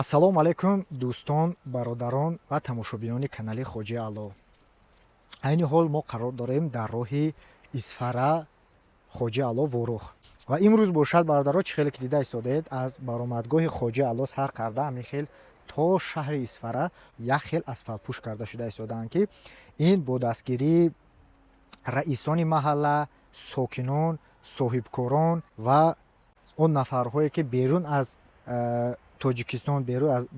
ассалому алайкум дӯстон, бародарон ва тамошобинони канали Хоҷи Аъло. Айни ҳол мо қарор дорем дар роҳи Исфара Хоҷи Аъло ворух. Ва имрӯз бошад бародаро чӣ хеле ки дида истодаед аз баромадгоҳи Хоҷи Аъло сар карда ҳамин хел то шаҳри Исфара як хел асфалтпӯш карда шуда истодаанд, ки ин бо дастгирии раисони маҳалла, сокинон, соҳибкорон ва он нафарҳое ки берун аз Тоҷикистон,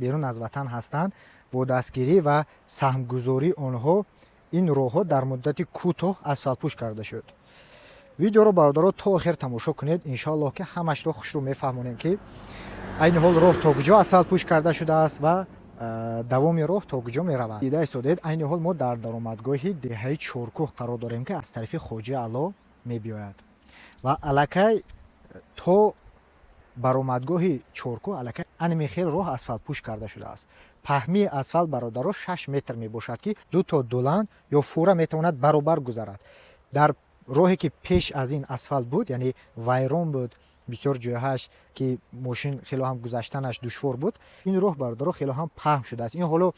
берун аз ватан ҳастанд, бо дастгирӣ ва саҳмгузории онҳо ин роҳҳо дар муддати кӯтоҳ асфалтпӯш карда шуд. Видеоро бародаро то охир тамошо кунед, иншоаллоҳ ки ҳамашро хушрӯ мефаҳмонем, ки айни ҳол роҳ то куҷо асфалтпӯш карда шудааст ва давоми роҳ то куҷо меравад. Дида истодед, айни ҳол мо дар даромадгоҳи деҳаи Чоркӯҳ қарор дорем, ки аз тарафи Хоҷи Аъло мебиёяд ва аллакай то баромадгоҳи Чоркӯҳ аллакай аними хел роҳ асфалтпӯш карда шудааст. Паҳмии асфалт бародаро 6 метр мебошад, ки ду то дуланд ё фура метавонад баробар гузарад. Дар роҳе ки пеш аз ин асфалт буд, яъне вайрон буд, бисёр ҷойҳаш ки мошин хело ҳам гузаштанаш душвор буд, ин роҳ бародаро хело ҳам паҳм шудааст. Ин ҳоло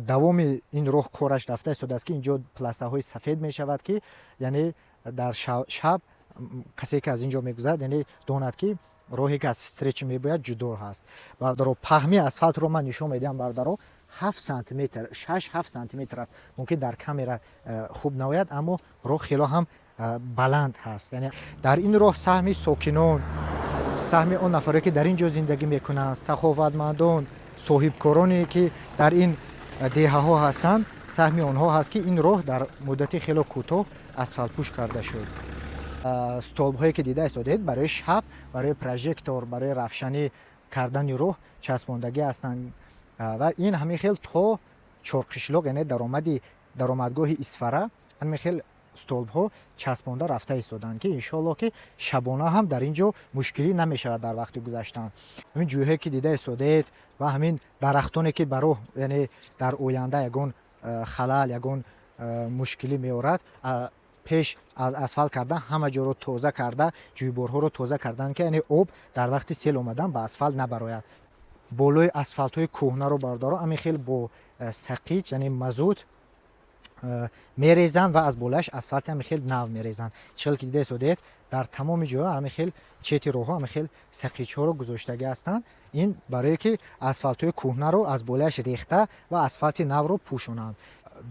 давоми ин роҳ кораш рафта истодааст, ки инҷо пластаҳои сафед мешавад, ки яъне дар шаб касе ки аз инҷо мегузарад, яъне донад, ки роҳе ки аз встреча мебояд ҷудо ҳаст. Бародаро паҳмии асфалтро ман нишон медиҳам бародаро 7 сантиметр, 6-7 сантиметр аст. Мумкин дар камера хуб наояд, аммо роҳ хело ҳам баланд ҳаст. Яъне дар ин роҳ саҳми сокинон, саҳми он нафаре ки дар ин ҷо зиндагӣ мекунанд, саховатмандон, соҳибкороне ки дар ин деҳаҳо ҳастанд, саҳми онҳо ҳаст, ки ин роҳ дар муддати хело кӯтоҳ асфалтпӯш карда шуд. Столбҳое ки дида истодед барои шаб, барои прожектор, барои равшанӣ кардани роҳ часпондагӣ ҳастанд ва ин ҳамин хел то Чорқишлоқ, яъне даромадгоҳи Исфара, ҳамин хел столбҳо часпонда рафта истоданд, ки иншоаллоҳ ки шабона ҳам дар ин ҷо мушкилӣ намешавад дар вақти гузаштан. ҳамин ҷойҳое ки дида истодед ва ҳамин дарахтоне ки ба роҳ, яъне дар оянда ягон халал, ягон мушкилӣ меорад, пеш аз асфалт кардан ҳама ҷоро тоза карда, ҷӯйборҳоро тоза кардан, ки яъне об дар вақти сел омадан ба асфалт набарояд. Болои асфалтҳои кӯҳнаро бародаро ҳамин хел бо сақиҷ, яъне мазут мерезанд ва аз болаш асфалти ҳамин хел нав мерезанд. Чӣ ки дида истодед, дар тамоми ҷойҳо ҳамин хел чети роҳҳо ҳамин хел сақиҷҳоро гузоштагӣ ҳастанд. Ин барое ки асфалтҳои кӯҳнаро аз болаш рехта ва асфалти навро пӯшонанд.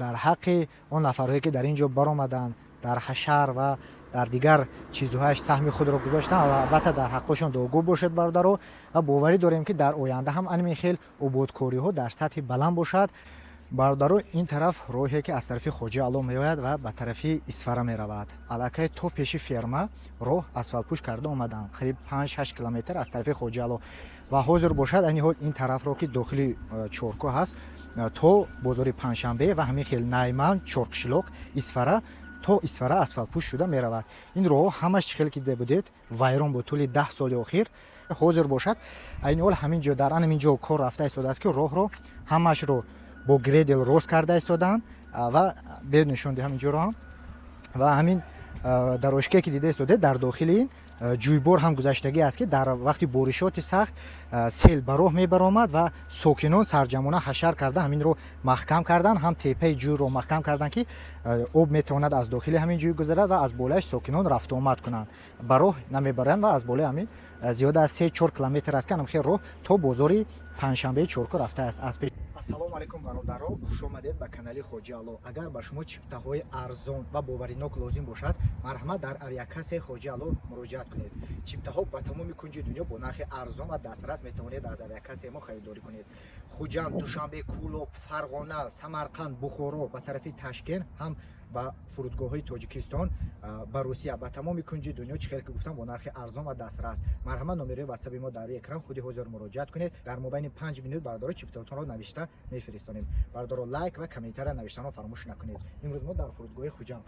Дар ҳаққи он нафарҳое ки дар ин ҷо баромаданд, дар ҳашар ва дар дигар чизҳояш саҳми худро гузоштанд, албатта дар ҳаққошон догӯ бошед бародаро, ва боварӣ дорем, ки дар оянда ҳам аними хел ободкориҳо дар сатҳи баланд бошад. Бародаро ин тараф роҳе ки аз тарафи Хоҷи Аъло меояд ва ба тарафи Исфара меравад. Аллакай то пеши ферма роҳ асфалтпӯш карда омаданд, қариб 5-6 километр аз тарафи Хоҷи Аъло. Ва ҳозир бошад айни ҳол ин тарафро, ки дохили Чоркӯҳ ҳаст, то бозори Панҷшанбе ва ҳамин хел Найман, Чорқишлоқ, Исфара, то Исфара асфалтпӯш шуда меравад. Ин роҳҳо ҳамаш чӣ хел ки дида будед вайрон буд тӯли 10 соли охир. Ҳозир бошад айни ҳол ҳамин ҷо, дар анамин ҷо кор рафта истодааст, ки роҳро ҳамашро бо гредел рост карда истоданд ва бед нишон диҳам ин ҷоро ҳам, ва ҳамин дарошкае ки дида истодед дар дохили ин ҷӯйбор ҳам гузаштагӣ аст, ки дар вақти боришоти сахт сел ба роҳ мебаромад ва сокинон сарҷамона ҳашар карда ҳаминро маҳкам карданд, ҳам теппаи ҷӯйро маҳкам карданд, ки об метавонад аз дохили ҳамин ҷӯй гузарад ва аз болааш сокинон рафту омад кунанд. Ба роҳ намебаранд ва аз болои ҳамин зиёда аз 3-4 километр аст, ки ҳамин хел роҳ то бозори Панҷшанбеи Чоркӯ рафтааст. Ассалому алайкум бародаро, хуш омадед ба канали Хоҷи Аъло. Агар ба шумо чиптаҳои арзон ва боваринок лозим бошад, марҳамат дар авиакасаи Хоҷи Аъло муроҷиат кунед. Чиптаҳо ба тамоми кунҷи дунё бо нархи арзон ва дастрас метавонед аз авиакасаи мо харидорӣ кунед. Хуҷанд, Душанбе, Кӯлоб, Фарғона, Самарқанд, Бухоро, ба тарафи Ташкент, ҳам ба фурудгоҳҳои Тоҷикистон, ба Русия, ба тамоми кунҷи дунё чӣ хел ки гуфтам бо нархи арзон ва дастрас. Марҳамат номерои ватсаби мо дар экран, худи ҳозир муроҷиат кунед. Дар мобайни 5 минут бародаро чиптаҳотонро навишта мефиристонем. Бародаро лайк ва комментария навиштанро фаромӯш накунед. Имрӯз мо дар фурудгоҳи Хуҷанд